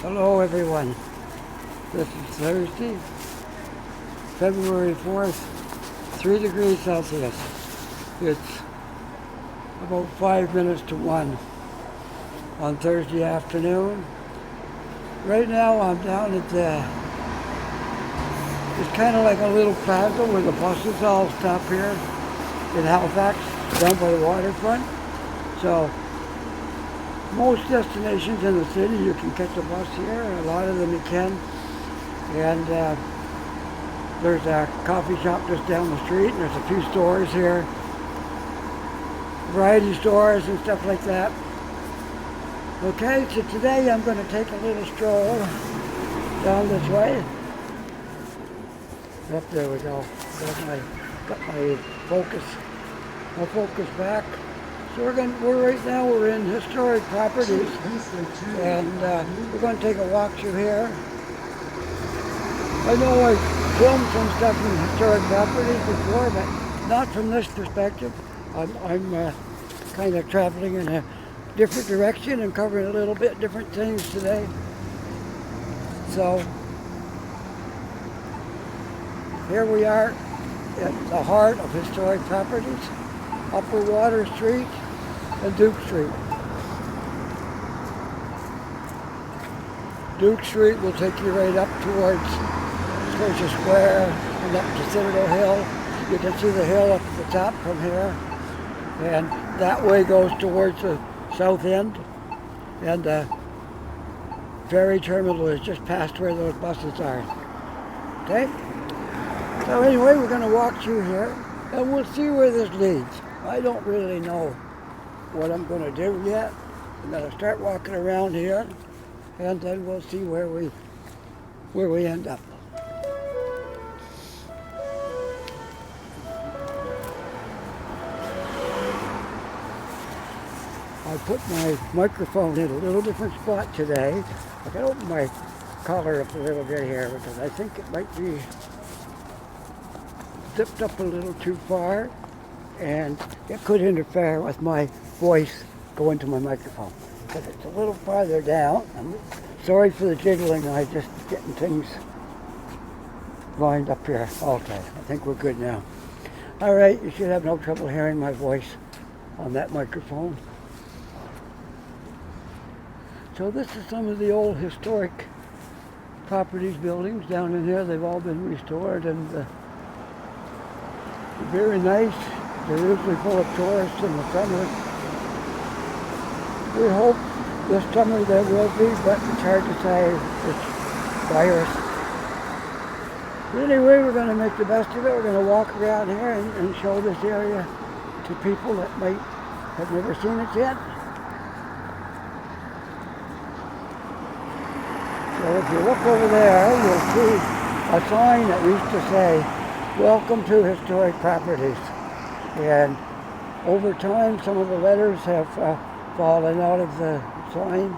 Hello everyone. This is Thursday, February 4th, 3 degrees Celsius. It's about 5 minutes to 1 on Thursday afternoon. Right now I'm down at it's kind of like a little plaza where the buses all stop here in Halifax, down by the waterfront. So most destinations in the city you can catch a bus here, a lot of them you can. And there's a coffee shop just down the street, and there's a few stores here, variety stores and stuff like that. Okay, so today I'm going to take a little stroll down this way. Yep, there we go. Got my focus back. So we're in historic properties, and we're going to take a walk through here. I know I filmed some stuff in historic properties before, but not from this perspective. I'm kind of traveling in a different direction and covering a little bit different things today. So here we are at the heart of historic properties, Upper Water Street and Duke Street. Duke Street will take you right up towards Scotia Square and up to Citadel Hill. You can see the hill up at the top from here, and that way goes towards the south end, and the ferry terminal is just past where those buses are. Okay? So anyway, we're going to walk through here, and we'll see where this leads. I don't really know what I'm going to do yet. I'm going to start walking around here, and then we'll see where we end up. I put my microphone in a little different spot today. I can open my collar up a little bit here because I think it might be zipped up a little too far, and it could interfere with my voice going to my microphone because it's a little farther down. I'm sorry for the jiggling. I'm just getting things lined up here. Okay, I think we're good now. All right, you should have no trouble hearing my voice on that microphone. So this is some of the old historic properties, buildings down in here. They've all been restored, and they're very nice. They're usually full of tourists in the summer. We hope this summer there will be, but it's hard to say. It's virus. But anyway, we're going to make the best of it. We're going to walk around here and show this area to people that might have never seen it yet. So if you look over there, you'll see a sign that used to say, "Welcome to Historic Properties." And over time, some of the letters have fallen out of the sign.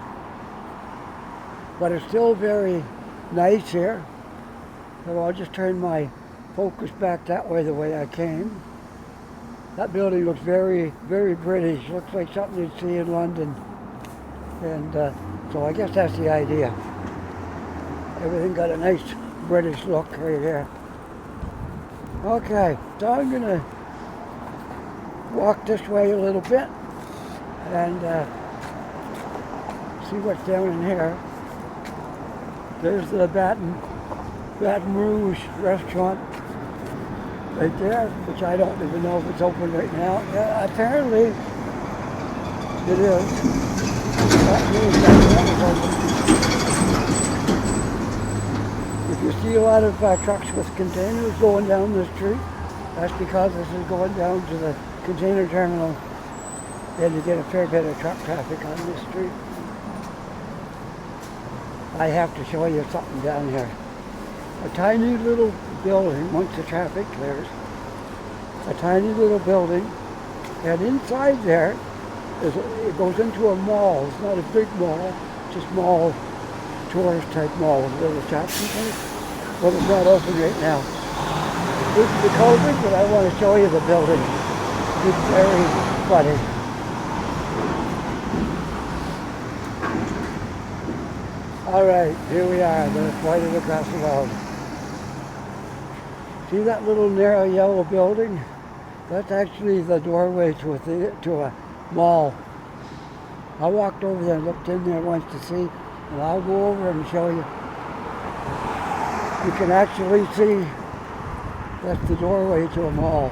But it's still very nice here. So I'll just turn my focus back that way, the way I came. That building looks very, very British. Looks like something you'd see in London. And so I guess that's the idea. Everything got a nice British look right here. Okay, so I'm going to walk this way a little bit and see what's down in here. There's the Baton Rouge restaurant right there, which I don't even know if it's open right now. Yeah, apparently it is. Baton Rouge restaurant is open. If you see a lot of trucks with containers going down the street, that's because this is going down to the container terminal, and you get a fair bit of truck traffic on this street. I have to show you something down here. A tiny little building, once the traffic clears, a tiny little building, and inside there, it goes into a mall. It's not a big mall, it's a small tourist type mall with little shops and things. But it's not open right now. This is the COVID, but I want to show you the building. It's very funny. All right, here we are, right across the road. See that little narrow yellow building? That's actually the doorway to a mall. I walked over there and looked in there once to see, and I'll go over and show you. You can actually see that's the doorway to a mall.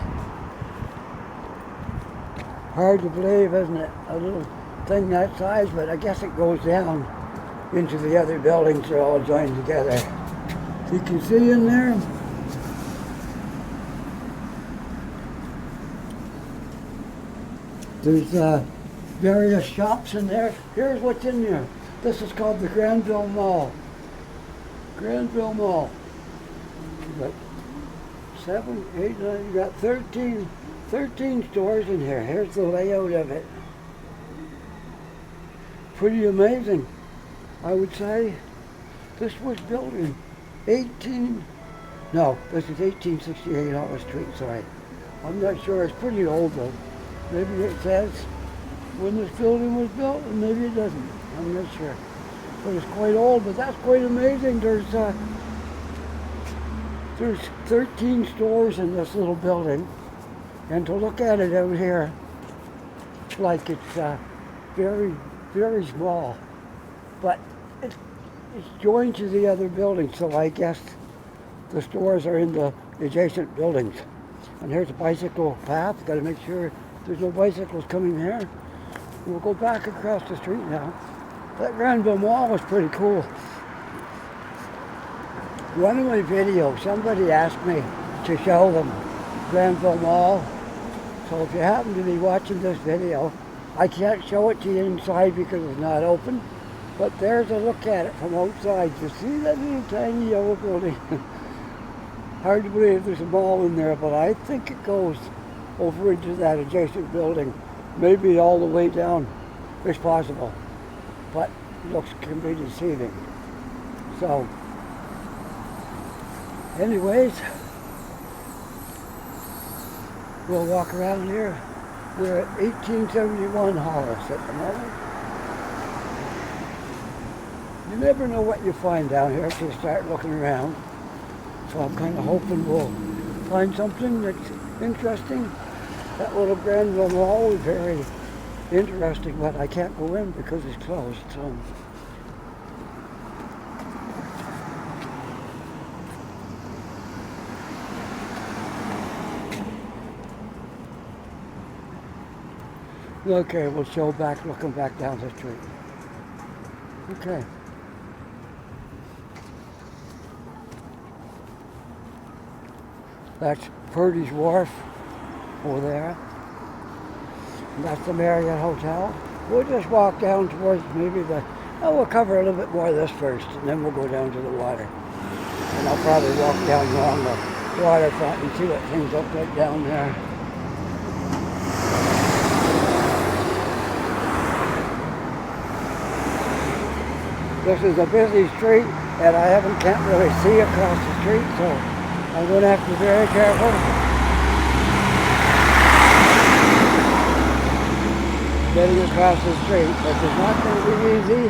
Hard to believe, isn't it? A little thing that size, but I guess it goes down into the other buildings. They're all joined together. So you can see in there. There's various shops in there. Here's what's in there. This is called the Granville Mall. Granville Mall. You got 7, 8, 9, you got 13 stores in here. Here's the layout of it. Pretty amazing, I would say. This was built in this is 1868 Hollis Street, sorry. I'm not sure, it's pretty old though. Maybe it says when this building was built, and maybe it doesn't. I'm not sure. But it's quite old, but that's quite amazing. There's 13 stores in this little building. And to look at it out here, like it's very, very small. But it's joined to the other buildings, so I guess the stores are in the adjacent buildings. And here's a bicycle path. Got to make sure there's no bicycles coming here. We'll go back across the street now. That Granville Mall was pretty cool. One of my videos, somebody asked me to show them Granville Mall. So if you happen to be watching this video, I can't show it to you inside because it's not open. But there's a look at it from outside. You see that little tiny yellow building? Hard to believe there's a mall in there, but I think it goes over into that adjacent building. Maybe all the way down. It's possible. But looks can be deceiving. So, anyways, we'll walk around here. We're at 1871 Hollis at the moment. You never know what you find down here if you start looking around. So I'm kind of hoping we'll find something that's interesting. That little Granville Mall is very interesting, but I can't go in because it's closed. So. Okay, we'll show back, looking back down the street. Okay. That's Purdy's Wharf over there. And that's the Marriott Hotel. We'll just walk down towards maybe we'll cover a little bit more of this first, and then we'll go down to the water. And I'll probably walk down along the waterfront and see what things look like down there. This is a busy street, and I can't really see across the street, so I'm going to have to be very careful. Getting across the street, but it's not going to be easy.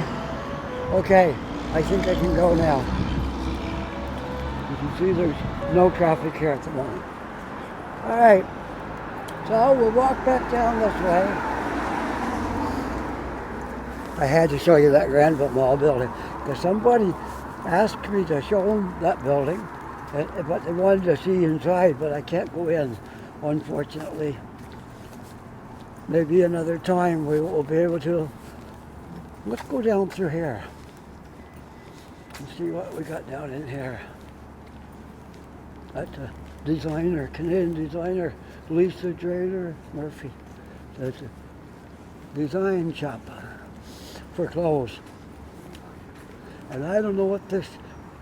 Okay, I think I can go now. You can see there's no traffic here at the moment. All right, so we'll walk back down this way. I had to show you that Granville Mall building because somebody asked me to show them that building, but they wanted to see inside, but I can't go in, unfortunately. Maybe another time we will be able to. Let's go down through here and see what we got down in here. That's a designer, Canadian designer, Lisa Drader Murphy. That's a design shop for clothes. And I don't know what this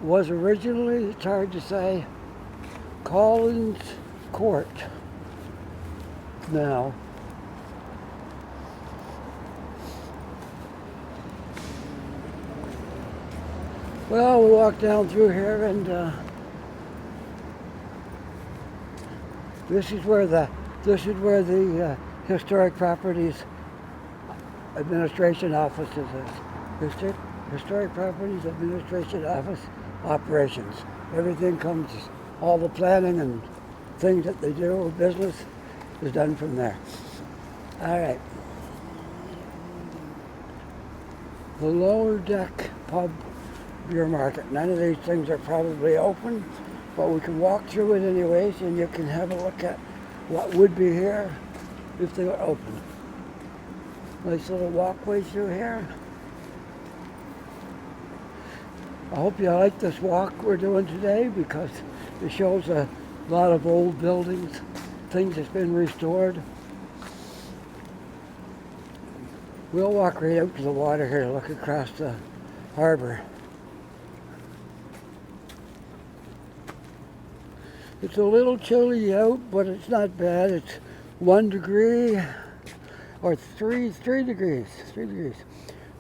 was originally, it's hard to say. Collins Court now. Well, we walk down through here, and this is where the Historic Properties Administration offices is. Is it? Historic Properties Administration Office operations. Everything comes, all the planning and things that they do, business, is done from there. All right. The lower deck pub beer market. None of these things are probably open, but we can walk through it anyways, and you can have a look at what would be here if they were open. Nice little walkway through here. I hope you like this walk we're doing today because it shows a lot of old buildings, things that's been restored. We'll walk right out to the water here to look across the harbor. It's a little chilly out, but it's not bad. It's 1 degree or 3 degrees. 3 degrees.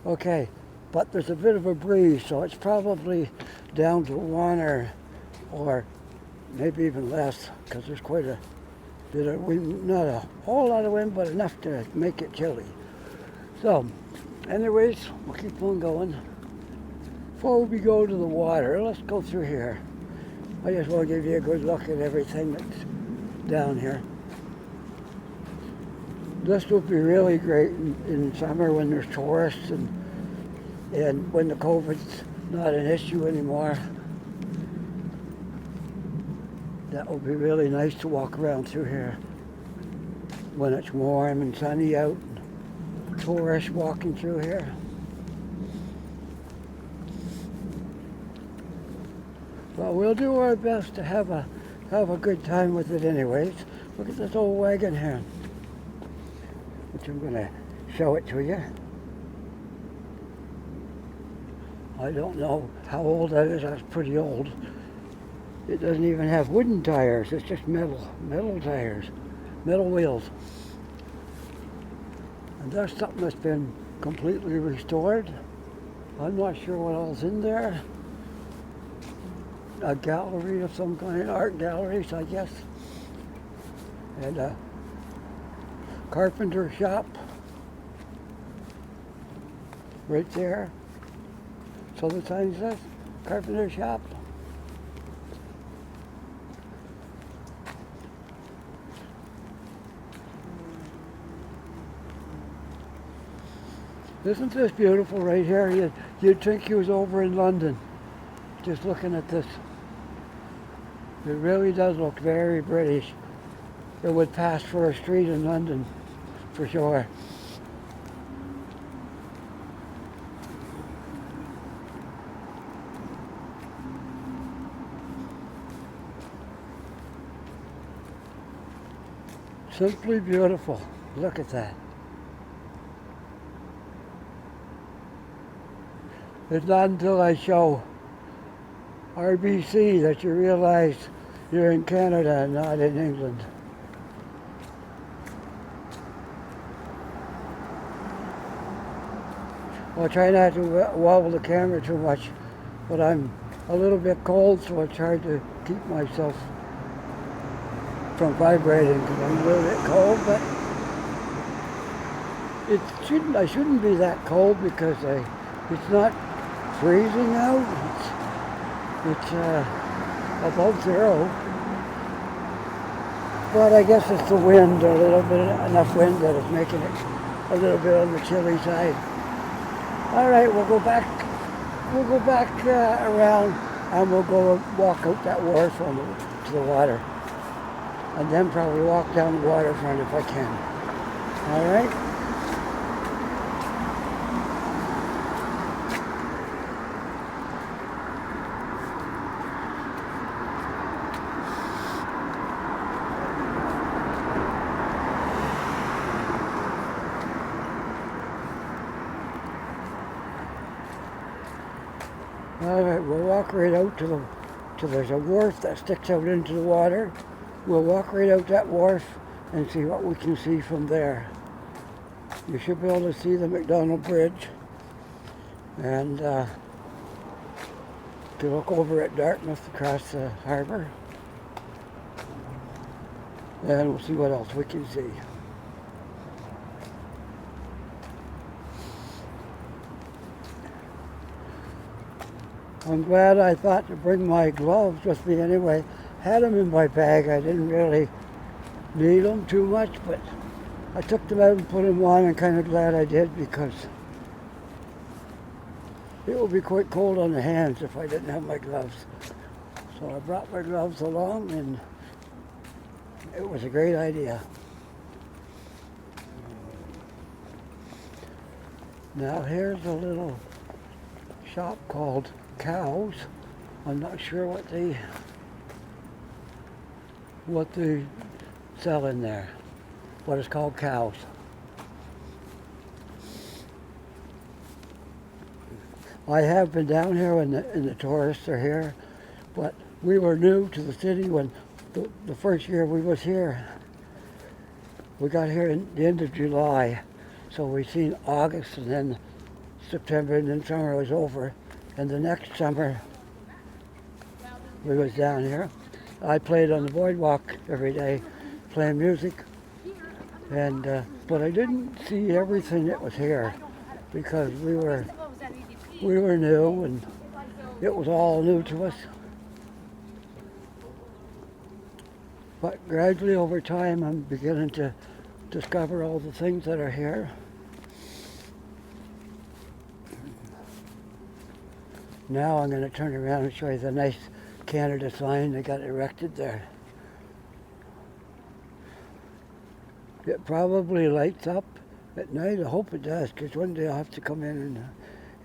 Okay, but there's a bit of a breeze, so it's probably down to 1 or maybe even less because there's quite a bit of wind. Not a whole lot of wind, but enough to make it chilly. So, anyways, we'll keep on going. Before we go to the water, let's go through here. I just want to give you a good look at everything that's down here. This will be really great in summer when there's tourists and when the COVID's not an issue anymore. That will be really nice to walk around through here when it's warm and sunny out. Tourists walking through here. Well, we'll do our best to have a good time with it anyways. Look at this old wagon here, which I'm going to show it to you. I don't know how old that is. That's pretty old. It doesn't even have wooden tires. It's just metal tires, metal wheels. And there's something that's been completely restored. I'm not sure what all's in there. A gallery of some kind, art galleries, I guess. And a carpenter shop right there. So the sign says carpenter shop. Isn't this beautiful right here? You'd think you was over in London, just looking at this. It really does look very British. It would pass for a street in London, for sure. Simply beautiful. Look at that. It's not until I show RBC that you realize you're in Canada and not in England. I'll try not to wobble the camera too much, but I'm a little bit cold, so it's hard to keep myself from vibrating because I'm a little bit cold, but I shouldn't be that cold because it's not freezing out. It's above zero. But I guess it's the wind, a little bit, enough wind that is making it a little bit on the chilly side. All right, we'll go back around and we'll go walk out that waterfront to the water. And then probably walk down the waterfront if I can. All right? All right, we'll walk right out to there's a wharf that sticks out into the water. We'll walk right out that wharf and see what we can see from there. You should be able to see the McDonald Bridge. And to look over at Dartmouth across the harbor. And we'll see what else we can see. I'm glad I thought to bring my gloves with me anyway. Had them in my bag. I didn't really need them too much, but I took them out and put them on. I'm kind of glad I did because it would be quite cold on the hands if I didn't have my gloves. So I brought my gloves along, and it was a great idea. Now here's a little shop called Cows. I'm not sure what they sell in there, but it's called Cows. I have been down here when the tourists are here, but we were new to the city when the first year we was here. We got here in the end of July, so we seen August and then September, and then summer was over. And the next summer we was down here. I played on the boardwalk every day, playing music, and but I didn't see everything that was here because we were new and it was all new to us. But gradually over time I'm beginning to discover all the things that are here. Now I'm going to turn around and show you the nice Canada sign that got erected there. It probably lights up at night. I hope it does, because one day I'll have to come in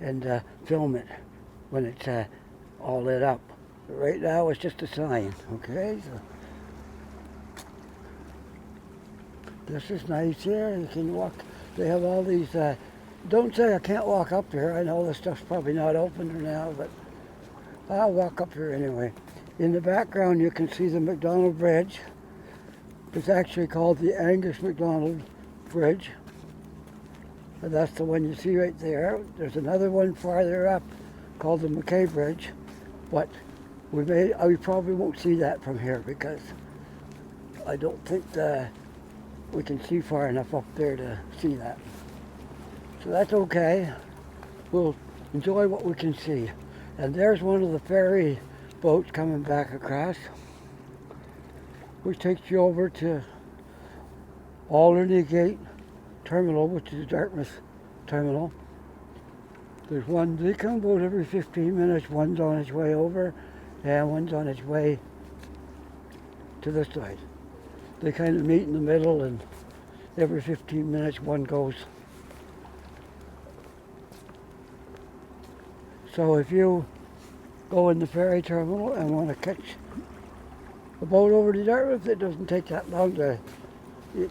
and film it when it's all lit up. But right now it's just a sign, okay? So this is nice here. You can walk. They have all these, don't say I can't walk up here. I know this stuff's probably not open now, but I'll walk up here anyway. In the background you can see the McDonald Bridge. It's actually called the Angus MacDonald Bridge. And that's the one you see right there. There's another one farther up called the McKay Bridge, but we probably won't see that from here because I don't think we can see far enough up there to see that. So that's okay. We'll enjoy what we can see. And there's one of the ferry boats coming back across, which takes you over to Alderney Gate Terminal, which is the Dartmouth Terminal. There's one, they come about every 15 minutes. One's on its way over and one's on its way to this side. They kind of meet in the middle, and every 15 minutes one goes. So if you go in the ferry terminal and want to catch a boat over to Dartmouth, it doesn't take that long to,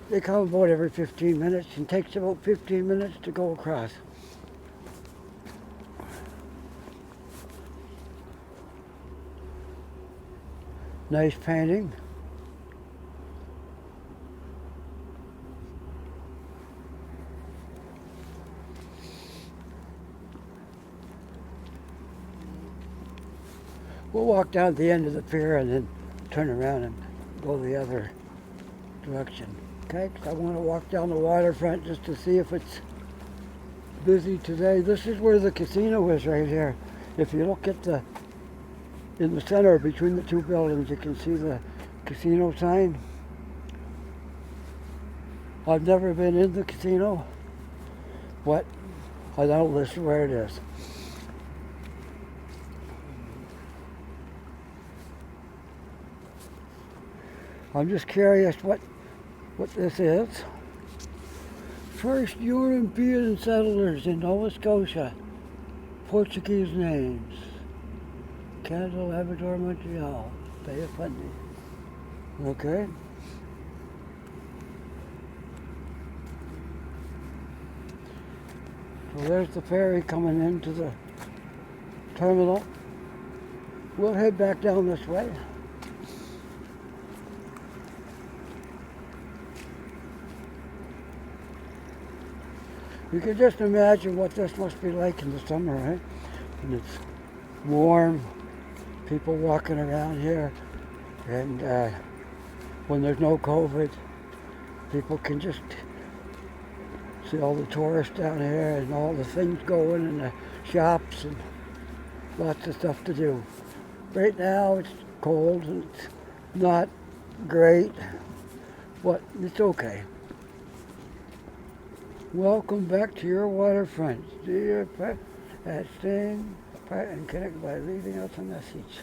they come about every 15 minutes and takes about 15 minutes to go across. Nice painting. We'll walk down the end of the pier and then turn around and go the other direction. Okay, 'cause I want to walk down the waterfront just to see if it's busy today. This is where the casino is right here. If you look at in the center between the two buildings, you can see the casino sign. I've never been in the casino, but I know this is where it is. I'm just curious what this is. First European settlers in Nova Scotia. Portuguese names. Canada, Labrador, Montreal. Bay of Fundy. Okay. So there's the ferry coming into the terminal. We'll head back down this way. You can just imagine what this must be like in the summer, right? And it's warm, people walking around here, and when there's no COVID, people can just see all the tourists down here and all the things going in the shops, and lots of stuff to do. Right now it's cold and it's not great, but it's okay. Welcome back to your waterfront. Do your part at staying part and connect by leaving us a message.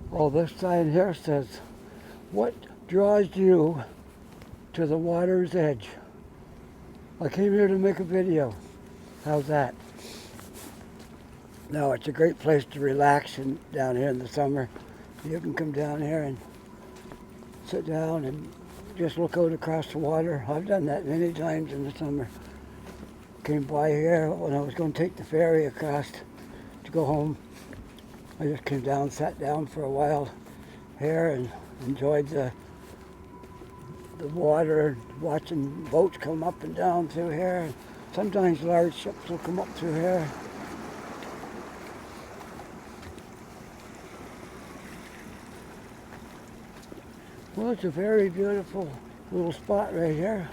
Well, this sign here says, "What draws you to the water's edge?" I came here to make a video. How's that? Now, it's a great place to relax down here in the summer. You can come down here and sit down and just look out across the water. I've done that many times in the summer. Came by here when I was going to take the ferry across to go home. I just came down, sat down for a while here and enjoyed the water, watching boats come up and down through here. Sometimes large ships will come up through here. Well, it's a very beautiful little spot right here.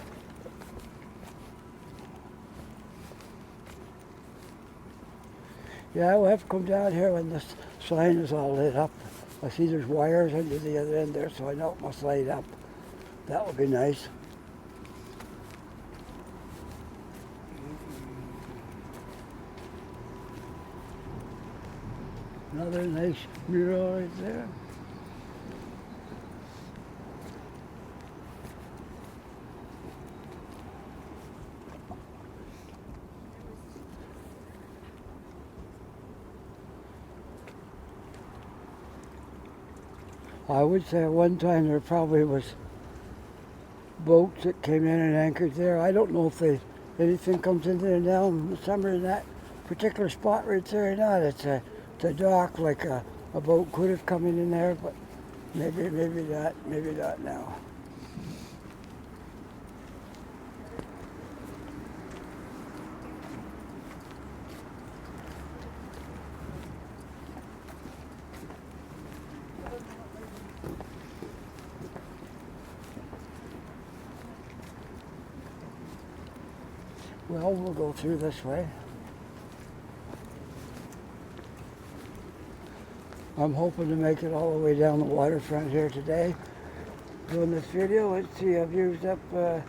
Yeah, we'll have to come down here when this sign is all lit up. I see there's wires under the other end there, so I know it must light up. That would be nice. Another nice mural right there. I would say at one time there probably was boats that came in and anchored there. I don't know if anything comes in there now in the summer in that particular spot right there or not. It's a dock, like a boat could have come in there, but maybe not now. Well, we'll go through this way. I'm hoping to make it all the way down the waterfront here today. Doing this video, let's see, I've used up, well,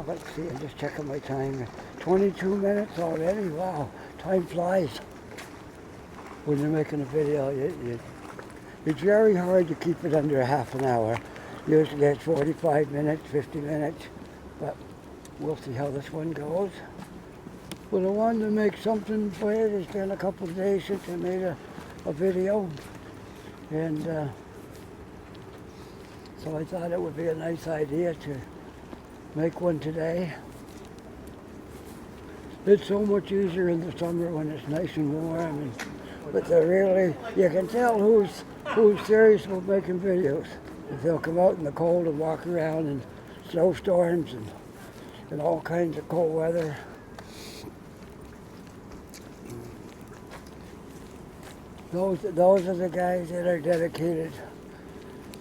let's see, I'm just checking my time. 22 minutes already, wow, time flies. When you're making a video, it's very hard to keep it under half an hour. Usually it's 45 minutes, 50 minutes, but we'll see how this one goes. But I wanted to make something for you. It's been a couple of days since I made a video, and so I thought it would be a nice idea to make one today. It's so much easier in the summer when it's nice and warm, but they're really, you can tell who's serious about making videos. If they'll come out in the cold and walk around in snowstorms and all kinds of cold weather. Those are the guys that are dedicated,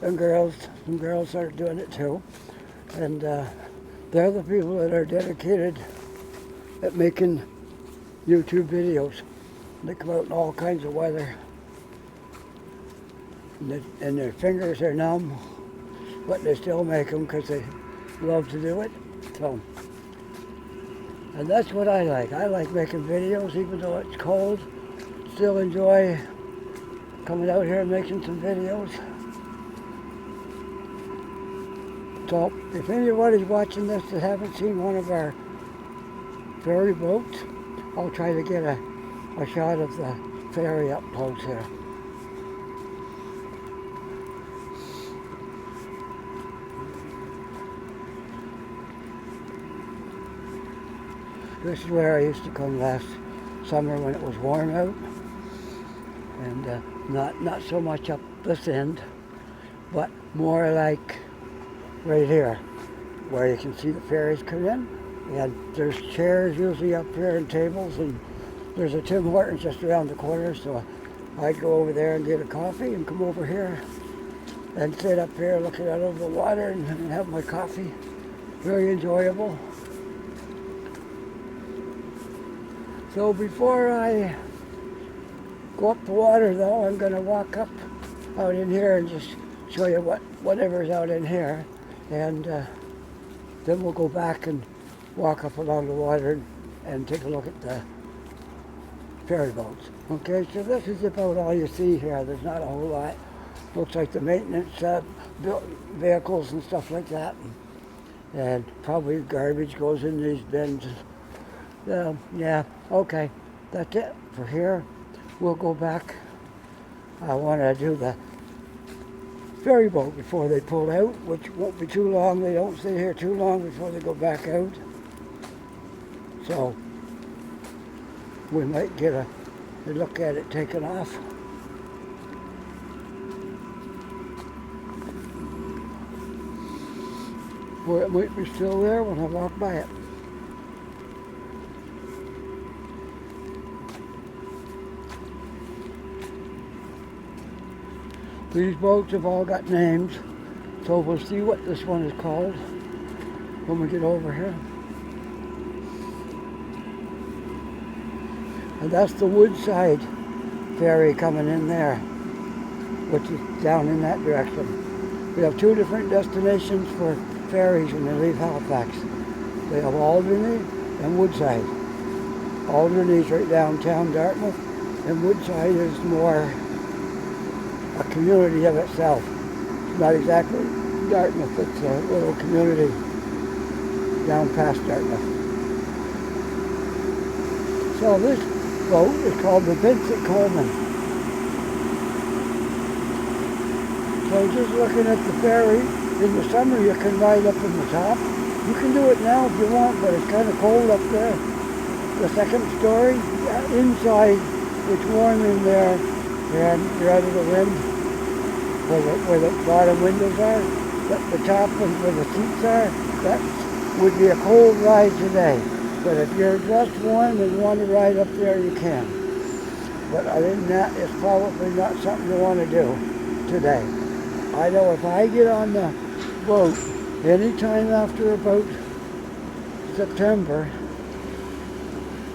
and girls. Some girls are doing it too. And they're the people that are dedicated at making YouTube videos. They come out in all kinds of weather. And their fingers are numb, but they still make them because they love to do it. So, and that's what I like. I like making videos even though it's cold. Still enjoy coming out here and making some videos. So if anybody's watching this that haven't seen one of our ferry boats, I'll try to get a shot of the ferry up close here. This is where I used to come last summer when it was warm out, and not so much up this end, but more like right here, where you can see the ferries come in, and there's chairs usually up here and tables, and there's a Tim Hortons just around the corner, so I'd go over there and get a coffee and come over here and sit up here looking out over the water and have my coffee. Very enjoyable. So before I go up the water though, I'm going to walk up out in here and just show you whatever's out in here. And then we'll go back and walk up along the water and take a look at the ferry boats. Okay, so this is about all you see here. There's not a whole lot. Looks like the maintenance vehicles and stuff like that. And probably garbage goes in these bins. Yeah, okay, that's it for here. We'll go back. I want to do the ferry boat before they pull out, which won't be too long. They don't stay here too long before they go back out. So we might get a look at it taken off. Or it might be still there when I walk by it. These boats have all got names, so we'll see what this one is called when we get over here. And that's the Woodside ferry coming in there, which is down in that direction. We have two different destinations for ferries when they leave Halifax. They have Alderney and Woodside. Alderney is right downtown Dartmouth, and Woodside is more a community of itself. It's not exactly Dartmouth, it's a little community down past Dartmouth. So this boat is called the Vincent Coleman. So just looking at the ferry, in the summer you can ride up in the top. You can do it now if you want, but it's kind of cold up there. The second story, inside it's warm in there, and you're out of the wind. Where the bottom windows are, the top and where the seats are, that would be a cold ride today. But if you're just warm and want to ride up there, you can. But other than that, it's probably not something you want to do today. I know if I get on the boat anytime after about September,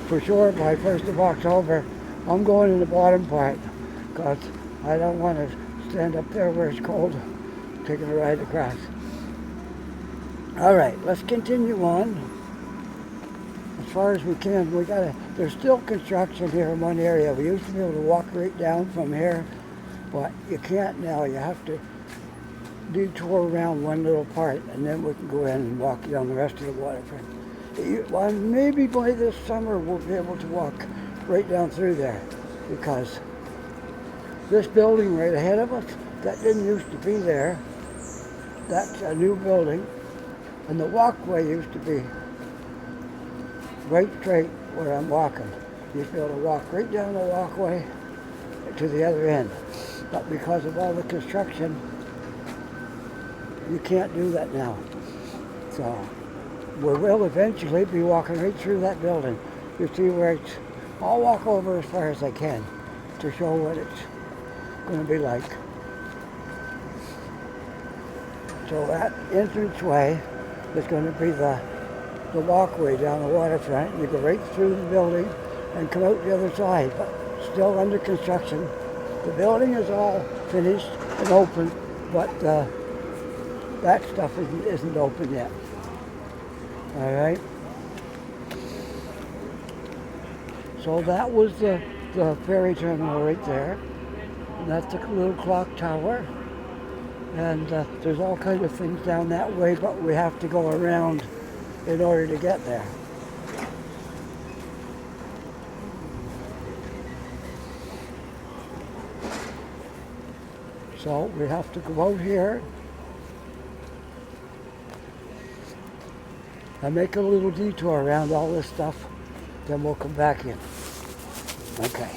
for sure by 1st of October, I'm going in the bottom part, because I don't want to stand up there where it's cold, taking a ride across. All right, let's continue on as far as we can. There's still construction here in one area. We used to be able to walk right down from here, but you can't now. You have to detour around one little part, and then we can go in and walk down the rest of the waterfront. Well, maybe by this summer we'll be able to walk right down through there, because this building right ahead of us, that didn't used to be there. That's a new building. And the walkway used to be right straight where I'm walking. You used to be able to walk right down the walkway to the other end. But because of all the construction, you can't do that now. So we will eventually be walking right through that building. You see where it's, I'll walk over as far as I can to show what it's going to be like. So that entranceway is going to be the walkway down the waterfront. You go right through the building and come out the other side, but still under construction. The building is all finished and open, but that stuff isn't open yet. All right. So that was the ferry terminal right there. And that's the little clock tower. And there's all kinds of things down that way, but we have to go around in order to get there. So we have to go out here and make a little detour around all this stuff, then we'll come back in. Okay.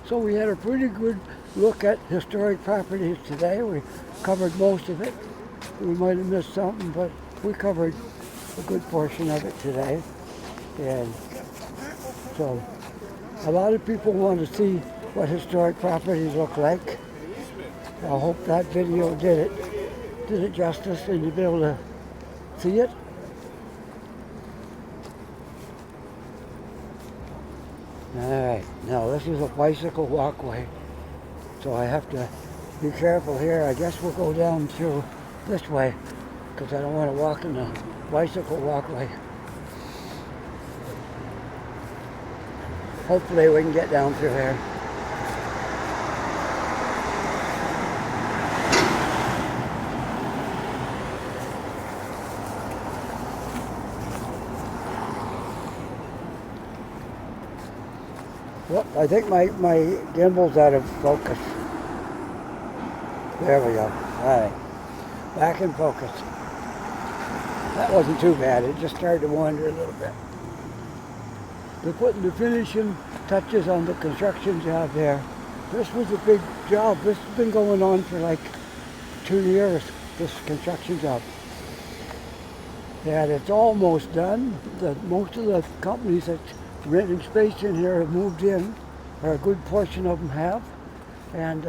So we had a pretty good look at historic properties today. We covered most of it. We might have missed something, but we covered a good portion of it today. And so a lot of people want to see what historic properties look like. I hope that video did it justice and you'll be able to see it. Alright, now this is a bicycle walkway, so I have to be careful here. I guess we'll go down through this way because I don't want to walk in the bicycle walkway. Hopefully we can get down through here. Well, I think my gimbal's out of focus. There we go. Alright. Back in focus. That wasn't too bad. It just started to wander a little bit. They're putting the finishing touches on the construction job there. This was a big job. This has been going on for like 2 years, this construction job. And it's almost done. Most of the companies that renting space in here have moved in, or a good portion of them have. And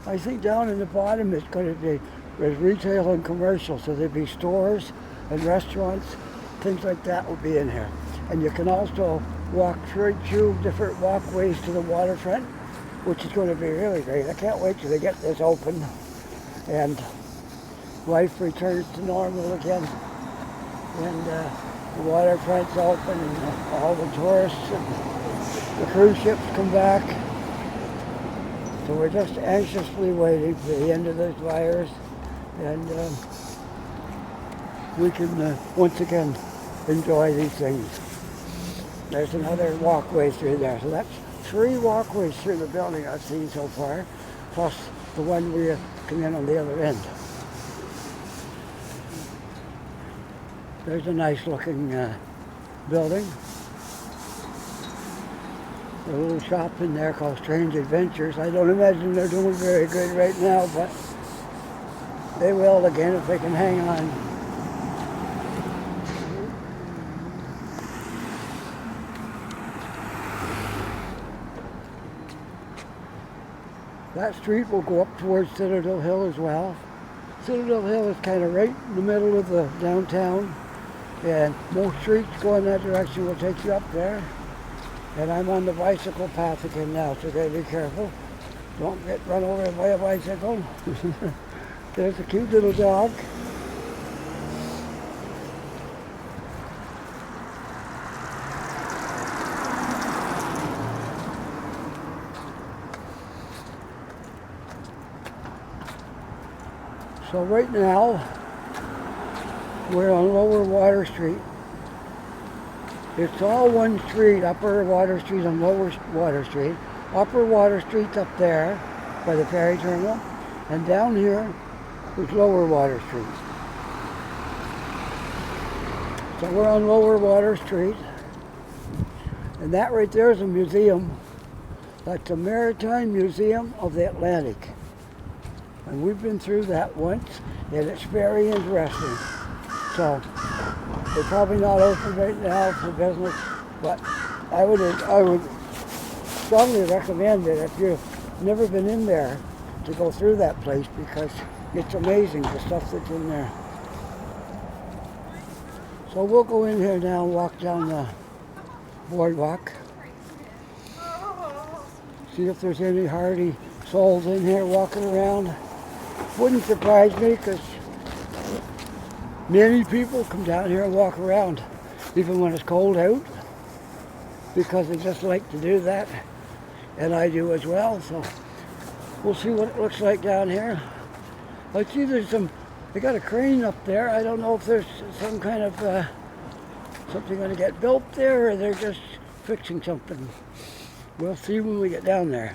I think down in the bottom it's going to be retail and commercial, so there'll be stores and restaurants, things like that will be in here. And you can also walk through different walkways to the waterfront, which is going to be really great. I can't wait till they get this open and life returns to normal again. And the waterfront's open and all the tourists and the cruise ships come back. So we're just anxiously waiting for the end of this virus, and we can once again enjoy these things. There's another walkway through there. So that's 3 walkways through the building I've seen so far, plus the one we come in on the other end. There's a nice looking building. A little shop in there called Strange Adventures. I don't imagine they're doing very good right now, but they will again if they can hang on. That street will go up towards Citadel Hill as well. Citadel Hill is kind of right in the middle of the downtown, and most streets going that direction will take you up there. And I'm on the bicycle path again now, so gotta be careful. Don't get run over by a bicycle. There's a cute little dog. So right now, we're on Lower Water Street. It's all one street, Upper Water Street and Lower Water Street. Upper Water Street's up there by the ferry terminal, and down here is Lower Water Street. So we're on Lower Water Street, and that right there is a museum. That's the Maritime Museum of the Atlantic. And we've been through that once, and it's very interesting. So they're probably not open right now for business, but I would strongly recommend it if you've never been in there to go through that place, because it's amazing the stuff that's in there. So we'll go in here now and walk down the boardwalk. See if there's any hardy souls in here walking around. Wouldn't surprise me, because many people come down here and walk around, even when it's cold out, because they just like to do that, and I do as well. So we'll see what it looks like down here. I see they got a crane up there. I don't know if there's some kind of something going to get built there, or they're just fixing something. We'll see when we get down there.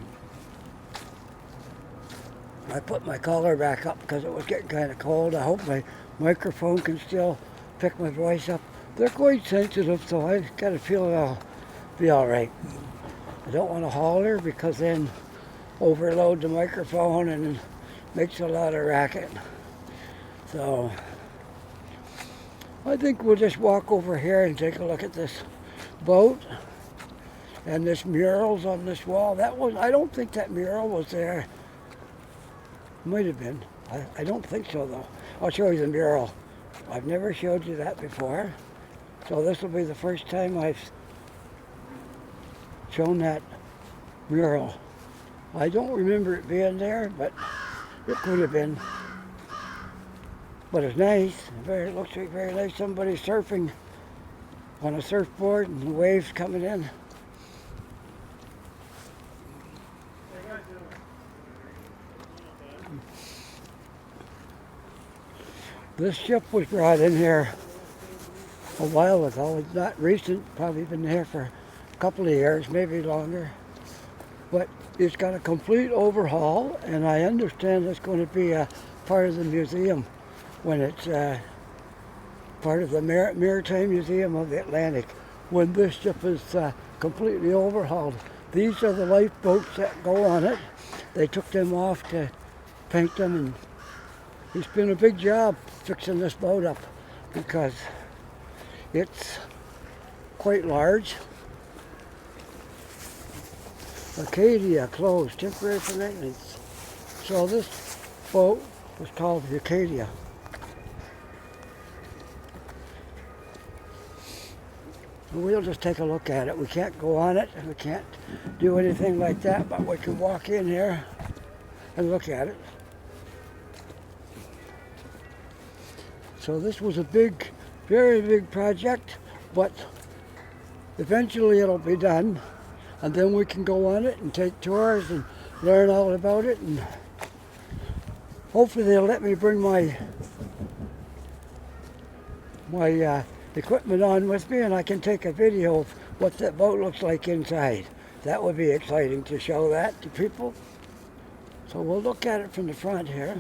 I put my collar back up because it was getting kind of cold. I hope my microphone can still pick my voice up. They're quite sensitive, so I got to feel I'll be all right. I don't want to holler, because then overload the microphone and makes a lot of racket. So I think we'll just walk over here and take a look at this boat and this murals on this wall. I don't think that mural was there. Might have been. I don't think so though. I'll show you the mural. I've never showed you that before. So this will be the first time I've shown that mural. I don't remember it being there, but it could have been. But it's nice. It looks like very nice. Somebody surfing on a surfboard and the waves coming in. This ship was brought in here a while ago. It's not recent, probably been here for a couple of years, maybe longer. But it's got a complete overhaul, and I understand it's going to be a part of the museum when it's part of the Maritime Museum of the Atlantic when this ship is completely overhauled. These are the lifeboats that go on it. They took them off to paint them, and it's been a big job fixing this boat up because it's quite large. Acadia closed, temporary for maintenance. So this boat was called the Acadia. We'll just take a look at it. We can't go on it, and we can't do anything like that, but we can walk in here and look at it. So this was a big, very big project, but eventually it'll be done, and then we can go on it and take tours and learn all about it, and hopefully they'll let me bring my equipment on with me, and I can take a video of what that boat looks like inside. That would be exciting to show that to people. So we'll look at it from the front here.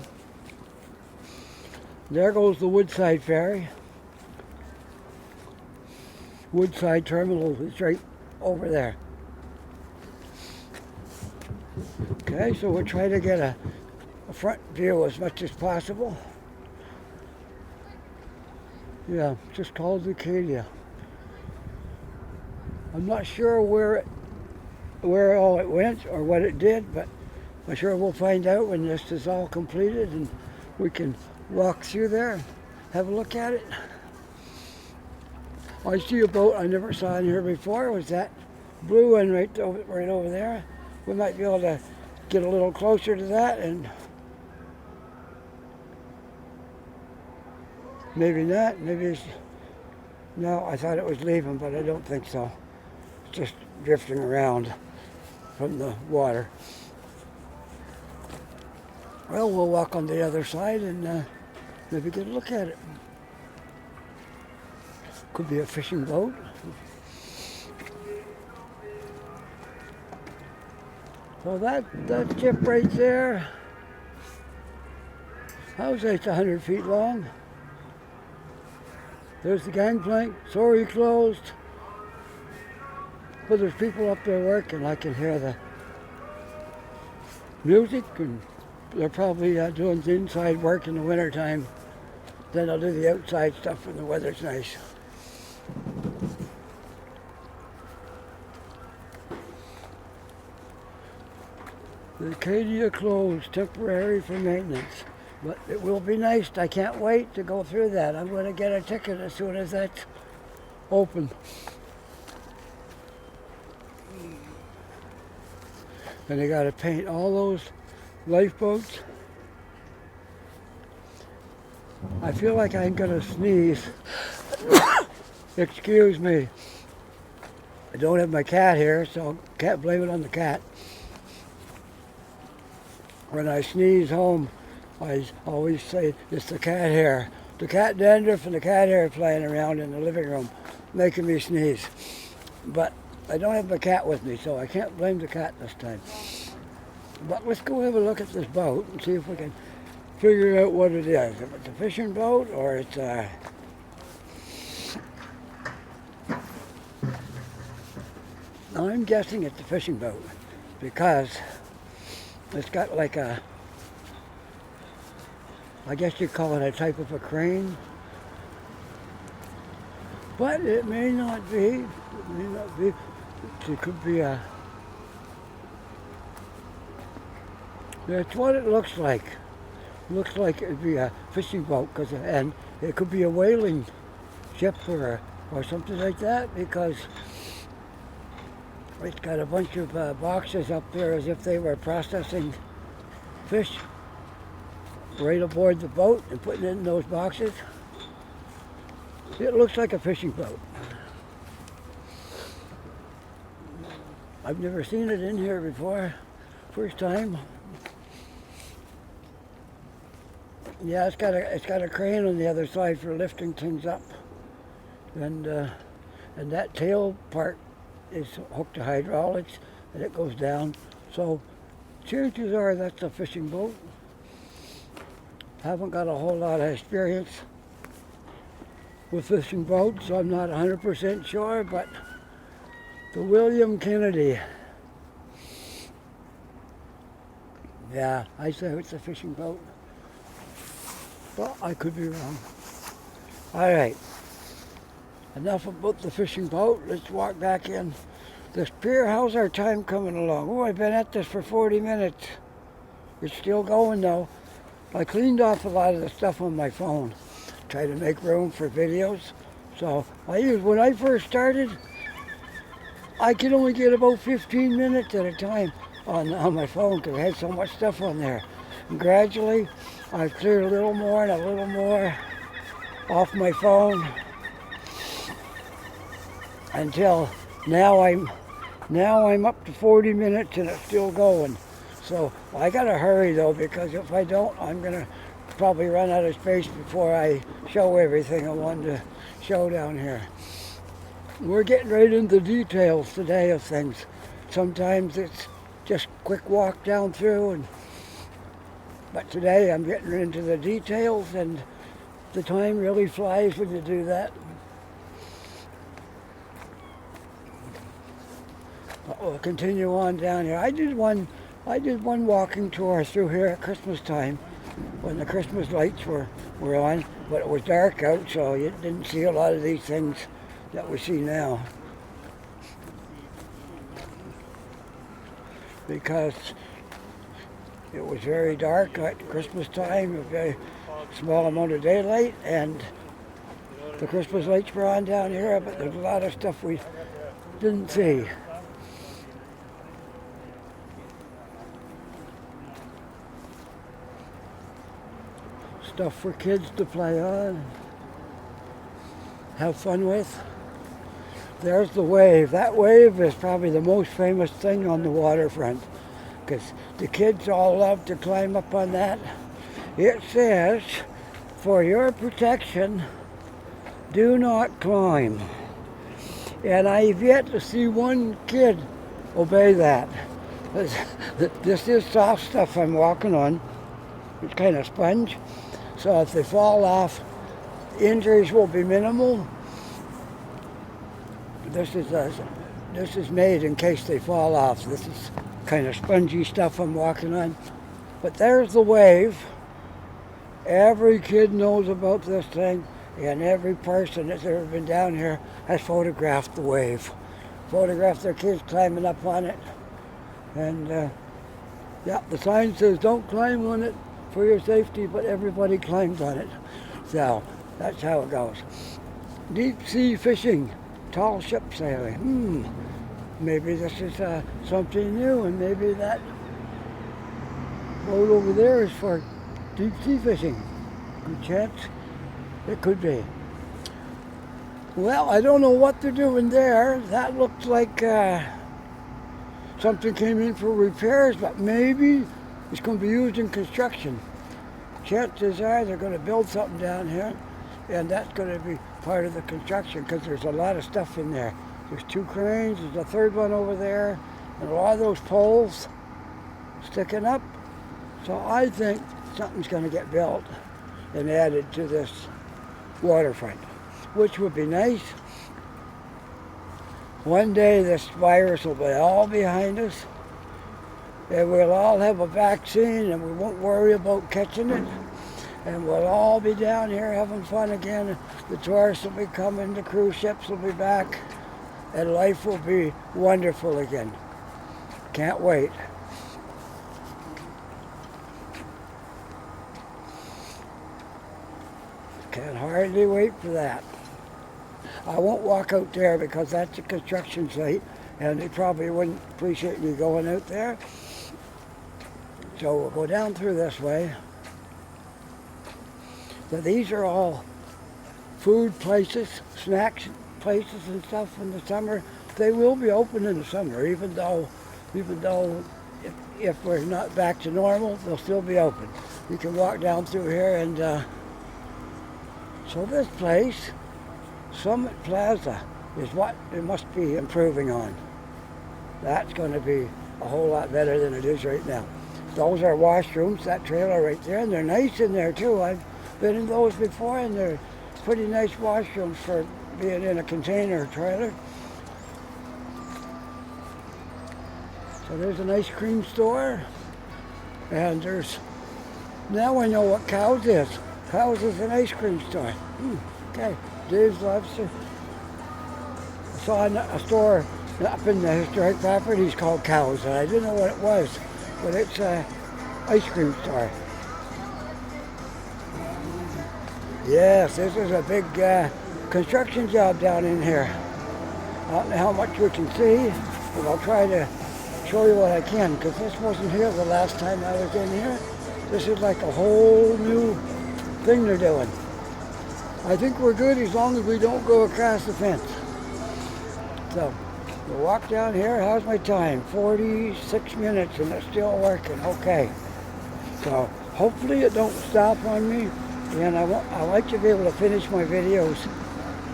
There goes the Woodside Ferry. Woodside Terminal is right over there. Okay, so we'll try to get a front view as much as possible. Yeah, just called the Acadia. I'm not sure where all it went or what it did, but I'm sure we'll find out when this is all completed and we can walk through there, have a look at it. I see a boat I never saw in here before. Was that blue one right over there? We might be able to get a little closer to that, and maybe not. Maybe it's, no, I thought it was leaving, but I don't think so. It's just drifting around from the water. Well, we'll walk on the other side and maybe get a look at it. Could be a fishing boat. So that ship right there, I would say it's 100 feet long. There's the gangplank, sorry closed. But there's people up there working. I can hear the music, and they're probably doing the inside work in the wintertime. Then they'll do the outside stuff when the weather's nice. The Acadia closed, temporary for maintenance. But it will be nice. I can't wait to go through that. I'm going to get a ticket as soon as that's open. And they got to paint all those lifeboats. I feel like I'm going to sneeze. Excuse me. I don't have my cat here, so can't blame it on the cat. When I sneeze home, I always say it's the cat hair. The cat dandruff and the cat hair flying around in the living room, making me sneeze. But I don't have my cat with me, so I can't blame the cat this time. But let's go have a look at this boat and see if we can figure out what it is. If it's a fishing boat or it's a... I'm guessing it's a fishing boat because it's got like a, I guess you'd call it a type of a crane. But it may not be. It may not be. It could be a. That's what it looks like. Looks like it'd be a fishing boat, and it could be a whaling ship or something like that, because it's got a bunch of boxes up there as if they were processing fish right aboard the boat and putting it in those boxes. It looks like a fishing boat. I've never seen it in here before. First time. Yeah, it's got a crane on the other side for lifting things up, and that tail part is hooked to hydraulics, and it goes down. So chances are that's a fishing boat. Haven't got a whole lot of experience with fishing boats, so I'm not 100% sure, but the William Kennedy. Yeah, I say it's a fishing boat. Well, I could be wrong. All right. Enough about the fishing boat. Let's walk back in. This pier, how's our time coming along? Oh, I've been at this for 40 minutes. It's still going though. I cleaned off a lot of the stuff on my phone. Try to make room for videos. So when I first started, I could only get about 15 minutes at a time on my phone because I had so much stuff on there. And gradually, I've cleared a little more and a little more off my phone until now I'm up to 40 minutes and it's still going. So I gotta hurry though, because if I don't, I'm gonna probably run out of space before I show everything I wanted to show down here. We're getting right into the details today of things. Sometimes it's just quick walk down through, but today I'm getting into the details, and the time really flies when you do that. But we'll continue on down here. I did one walking tour through here at Christmas time when the Christmas lights were on, but it was dark out, so you didn't see a lot of these things that we see now. Because it was very dark at Christmas time, a very small amount of daylight, and the Christmas lights were on down here, but there's a lot of stuff we didn't see. Stuff for kids to play on, have fun with. There's the wave. That wave is probably the most famous thing on the waterfront, because the kids all love to climb up on that. It says, for your protection, do not climb. And I've yet to see one kid obey that. This is soft stuff I'm walking on. It's kind of sponge. So if they fall off, injuries will be minimal. This is made in case they fall off. This is kind of spongy stuff I'm walking on. But there's the wave. Every kid knows about this thing, and every person that's ever been down here has photographed the wave. Photographed their kids climbing up on it. And yeah, the sign says don't climb on it for your safety, but everybody climbs on it. So that's how it goes. Deep sea fishing, tall ship sailing. Maybe this is something new, and maybe that boat over there is for deep sea fishing. Good chance it could be. Well, I don't know what they're doing there. That looks like something came in for repairs, but maybe it's going to be used in construction. Chances are they're going to build something down here, and that's going to be part of the construction, because there's a lot of stuff in there. There's 2 cranes, there's a third one over there, and a lot of those poles sticking up. So I think something's going to get built and added to this waterfront, which would be nice. One day this virus will be all behind us, and we'll all have a vaccine, and we won't worry about catching it. and we'll all be down here having fun again. The tourists will be coming, the cruise ships will be back, and life will be wonderful again. Can't wait. Can hardly wait for that. I won't walk out there because that's a construction site and they probably wouldn't appreciate me going out there. So we'll go down through this way. So these are all food places, snacks places and stuff in the summer. They will be open in the summer, even though if we're not back to normal, they'll still be open. You can walk down through here and so this place, Summit Plaza, is what it must be improving on. That's going to be a whole lot better than it is right now. Those are washrooms, that trailer right there, and they're nice in there too. I've been in those before, and they're pretty nice washrooms for being in a container trailer. So there's an ice cream store, and there's, now I know what Cows is. Cows is an ice cream store. Okay, Dave's Lobster. I saw a store up in the historic properties called Cows, and I didn't know what it was, but it's an ice cream store. Yes, this is a big construction job down in here. I don't know how much we can see, but I'll try to show you what I can, because this wasn't here the last time I was in here. This is like a whole new thing they're doing. I think we're good as long as we don't go across the fence. So, we'll walk down here. How's my time? 46 minutes and it's still working. Okay. So, hopefully it don't stop on me. And I like to be able to finish my videos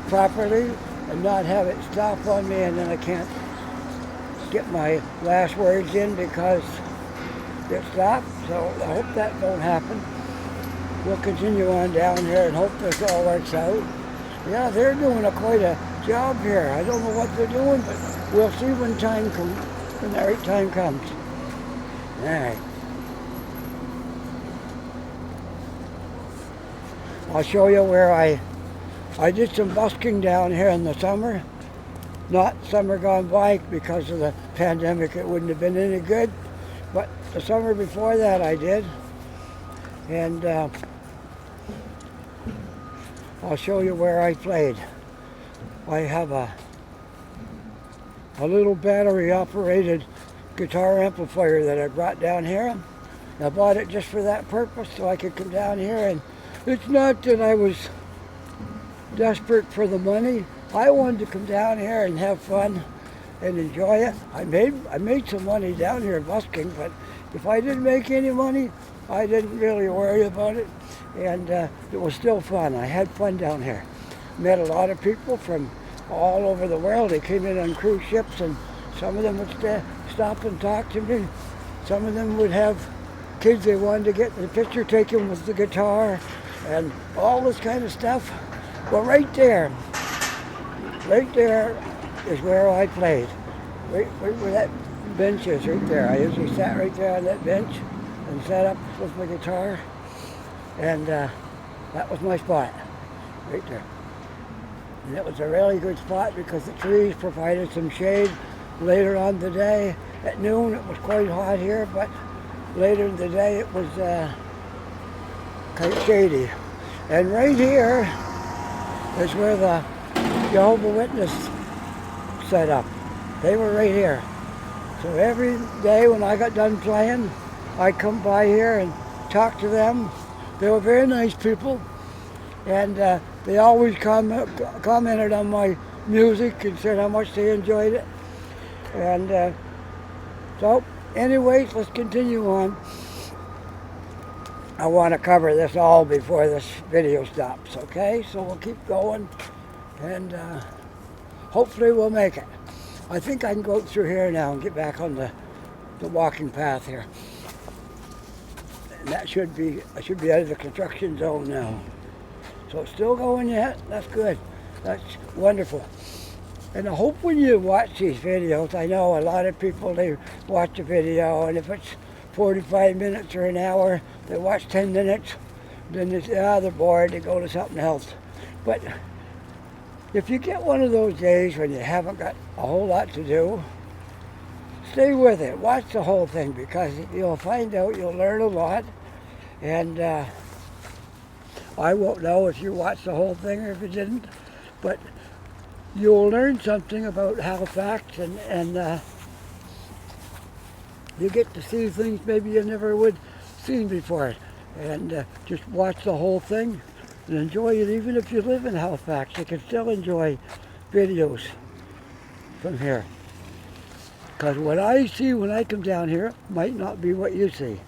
properly and not have it stop on me and then I can't get my last words in because it stopped. So I hope that don't happen. We'll continue on down here and hope this all works out. Yeah, they're doing quite a job here. I don't know what they're doing, but we'll see when the right time comes. All right. I'll show you where I did some busking down here in the summer. Not summer gone by because of the pandemic, it wouldn't have been any good. But the summer before that I did. And I'll show you where I played. I have a little battery operated guitar amplifier that I brought down here. I bought it just for that purpose so I could come down here, and it's not that I was desperate for the money. I wanted to come down here and have fun and enjoy it. I made some money down here busking, but if I didn't make any money, I didn't really worry about it, and it was still fun. I had fun down here. Met a lot of people from all over the world. They came in on cruise ships, and some of them would stop and talk to me. Some of them would have kids they wanted to get the picture taken with the guitar, and all this kind of stuff. Well, right there is where I played. Right where that bench is, right there. I usually sat right there on that bench and sat up with my guitar, and that was my spot, right there. And it was a really good spot because the trees provided some shade. Later on the day, at noon, it was quite hot here, but later in the day it was kind of shady. And right here is where the Jehovah's Witness set up. They were right here. So every day when I got done playing, I'd come by here and talk to them. They were very nice people, and they always commented on my music and said how much they enjoyed it. And so anyways, let's continue on. I want to cover this all before this video stops, okay? So we'll keep going, and hopefully we'll make it. I think I can go through here now and get back on the walking path here. And that I should be out of the construction zone now. So it's still going yet? That's good. That's wonderful. And I hope when you watch these videos, I know a lot of people, they watch a video, and if it's 45 minutes or an hour, they watch 10 minutes. Then they say, they're bored, they go to something else. But if you get one of those days when you haven't got a whole lot to do, stay with it. Watch the whole thing, because you'll find out, you'll learn a lot. And I won't know if you watched the whole thing or if you didn't, but you'll learn something about Halifax, and you get to see things maybe you never would seen before. And just watch the whole thing and enjoy it. Even if you live in Halifax, you can still enjoy videos from here. Because what I see when I come down here might not be what you see.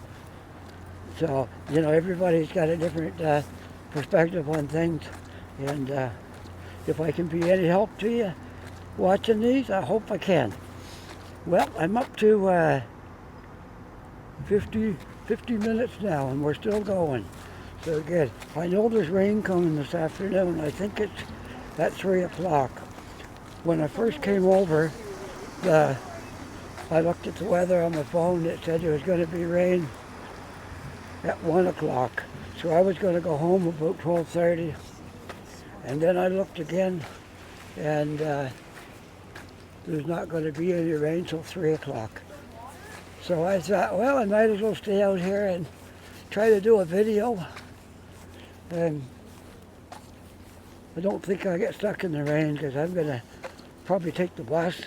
So, everybody's got a different perspective on things. And if I can be any help to you watching these, I hope I can. Well, I'm up to 50 minutes now, and we're still going. So good. I know there's rain coming this afternoon. I think it's at 3 o'clock. When I first came over, I looked at the weather on my phone. It said there was going to be rain at 1 o'clock. So I was going to go home about 12:30. And then I looked again, and there's not going to be any rain till 3 o'clock. So I thought, well, I might as well stay out here and try to do a video. And I don't think I'll get stuck in the rain, because I'm going to probably take the bus.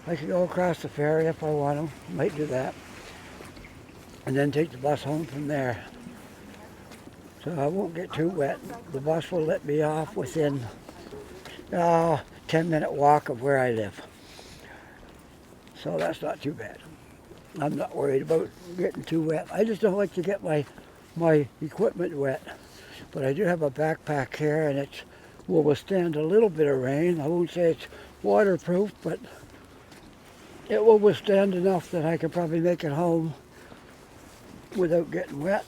I could go across the ferry if I want to. Might do that. And then take the bus home from there. So I won't get too wet. The bus will let me off within 10-minute walk of where I live. So that's not too bad. I'm not worried about getting too wet. I just don't like to get my equipment wet. But I do have a backpack here, and it will withstand a little bit of rain. I won't say it's waterproof, but it will withstand enough that I can probably make it home without getting wet.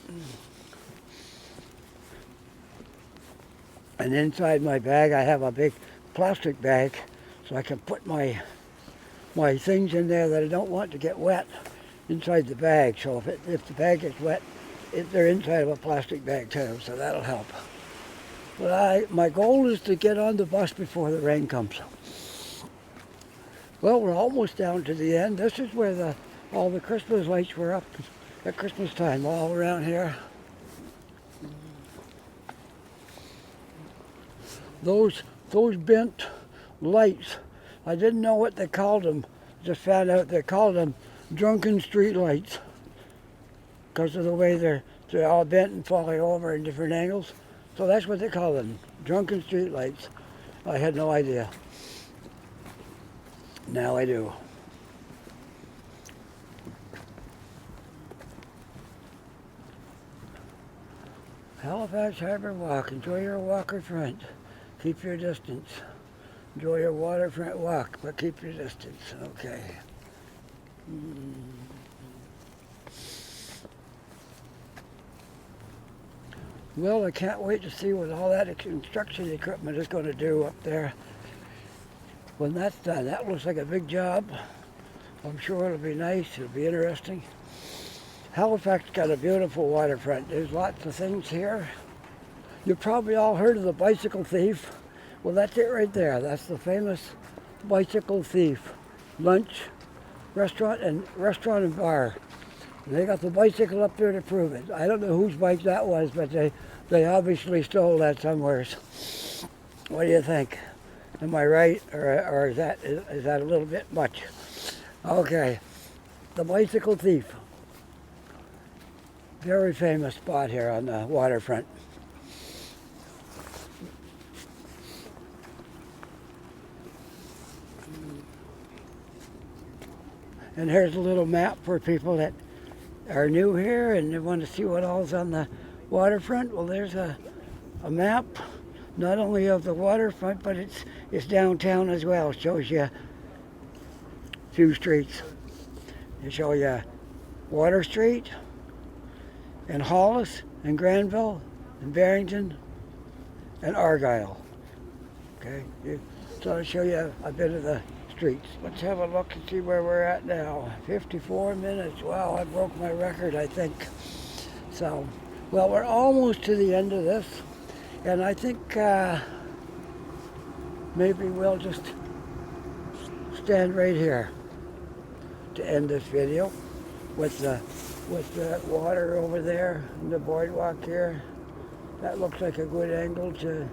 And inside my bag, I have a big plastic bag, so I can put my things in there that I don't want to get wet inside the bag. So if the bag gets wet, they're inside of a plastic bag too, so that'll help. But my goal is to get on the bus before the rain comes. Well, we're almost down to the end. This is where all the Christmas lights were up at Christmas time, all around here. Those bent lights, I didn't know what they called them. Just found out they called them drunken street lights, because of the way they're all bent and falling over in different angles. So that's what they call them, drunken street lights. I had no idea. Now I do. Halifax Harbor Walk. Enjoy your waterfront. Keep your distance. Enjoy your waterfront walk, but keep your distance. Okay. Well, I can't wait to see what all that construction equipment is going to do up there when that's done. That looks like a big job. I'm sure it'll be nice. It'll be interesting. Halifax got a beautiful waterfront. There's lots of things here. You've probably all heard of the bicycle thief. Well, that's it right there. That's the famous bicycle thief. Lunch, restaurant and bar. And they got the bicycle up there to prove it. I don't know whose bike that was, but they obviously stole that somewhere. What do you think? Am I right, or is that a little bit much? Okay, the bicycle thief. Very famous spot here on the waterfront. And here's a little map for people that are new here and they want to see what all's on the waterfront. Well, there's a map, not only of the waterfront, but it's downtown as well. It shows you a few streets. It shows you Water Street, and Hollis, and Granville, and Barrington, and Argyle. Okay, so I'll show you a bit of the streets. Let's have a look and see where we're at now. 54 minutes. Wow, I broke my record, I think. So Well, we're almost to the end of this, and I think maybe we'll just stand right here to end this video with the water over there and the boardwalk here. That looks like a good angle to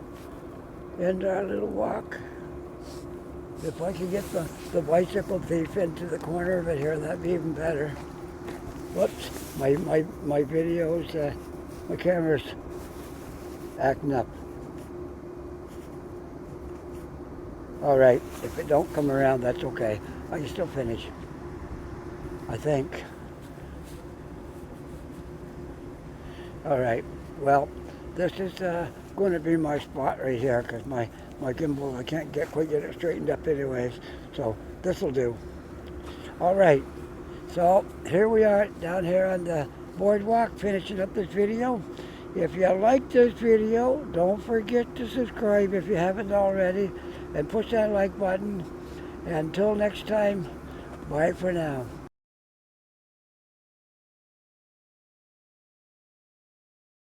end our little walk. If I could get the bicycle thief into the corner of it here, that'd be even better. Whoops, my videos, my camera's acting up. All right, if it don't come around, that's okay. I can still finish, I think. All right, well, this is going to be my spot right here because my gimbal, I can't quite get it straightened up anyways, so this will do. All right, so here we are down here on the boardwalk finishing up this video. If you like this video, don't forget to subscribe if you haven't already and push that like button. Until next time, bye for now.